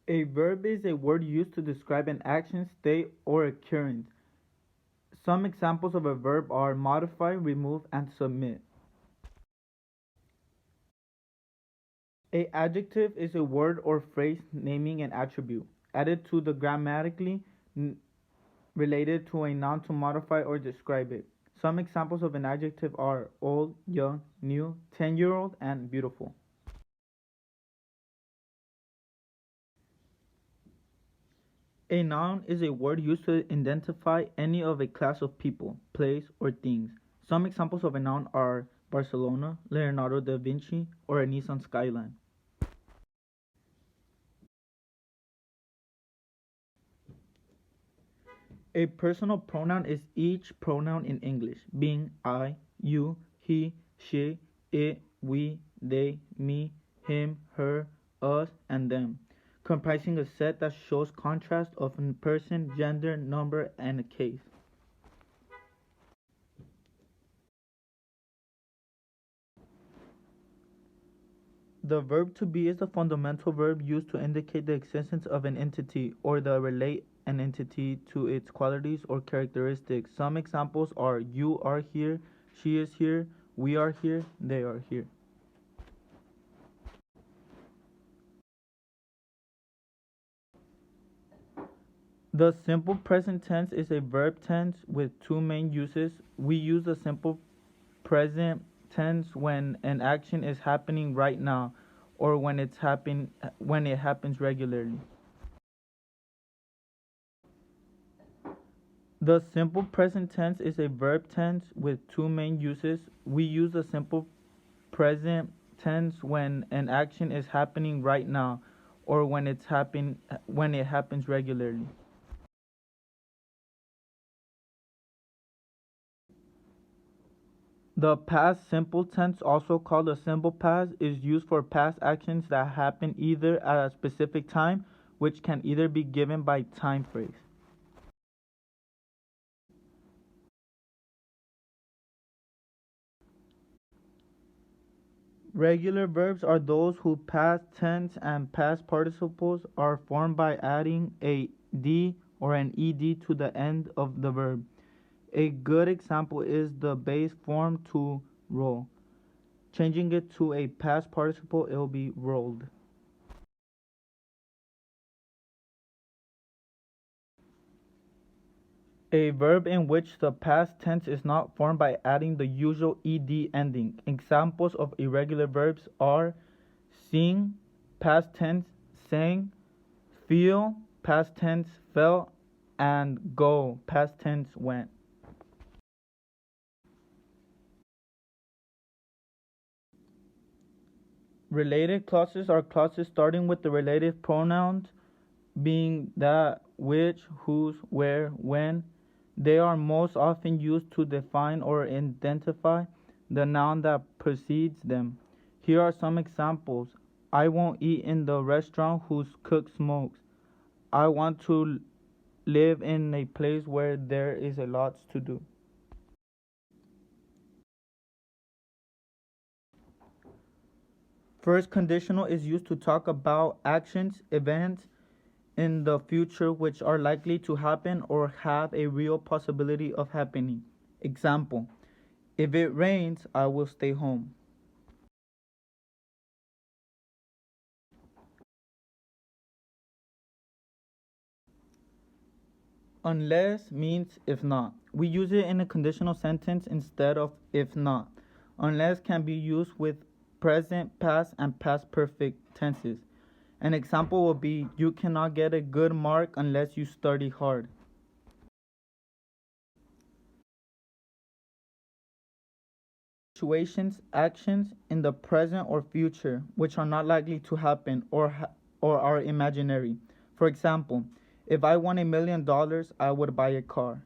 A verb is a word used to describe an action, state, or occurrence. Some examples of a verb are modify, remove, and submit. A adjective is a word or phrase naming an attribute, added to the grammatically related to a noun to modify or describe it. Some examples of an adjective are old, young, new, 10-year-old, and beautiful. A noun is a word used to identify any of a class of people, place, or things. Some examples of a noun are Barcelona, Leonardo da Vinci, or a Nissan Skyline. A personal pronoun is each pronoun in English, being I, you, he, she, it, we, they, me, him, her, us, and them, comprising a set that shows contrast of a person, gender, number, and a case. The verb to be is the fundamental verb used to indicate the existence of an entity or to relate an entity to its qualities or characteristics. Some examples are you are here, she is here, we are here, they are here. The simple present tense is a verb tense with two main uses. We use the simple present tense when an action is happening right now or when it happens regularly. The simple present tense is a verb tense with two main uses. We use the simple present tense when an action is happening right now or when it happens regularly. The past simple tense, also called the simple past, is used for past actions that happen either at a specific time, which can either be given by time phrase. Regular verbs are those whose past tense and past participles are formed by adding a d or an ed to the end of the verb. A good example is the base form to roll. Changing it to a past participle, it will be rolled. A verb in which the past tense is not formed by adding the usual ed ending. Examples of irregular verbs are sing, past tense, sang, feel, past tense, felt, and go, past tense, went. Related clauses are clauses starting with the relative pronouns being that, which, whose, where, when. They are most often used to define or identify the noun that precedes them. Here are some examples. I won't eat in the restaurant whose cook smokes. I want to live in a place where there is a lot to do. First conditional is used to talk about actions, events in the future which are likely to happen or have a real possibility of happening. Example, if it rains, I will stay home. Unless means if not. We use it in a conditional sentence instead of if not. Unless can be used with present, past, and past perfect tenses. An example will be you cannot get a good mark unless you study hard. Situations, actions in the present or future which are not likely to happen or are imaginary. For example, if I won $1 million, I would buy a car.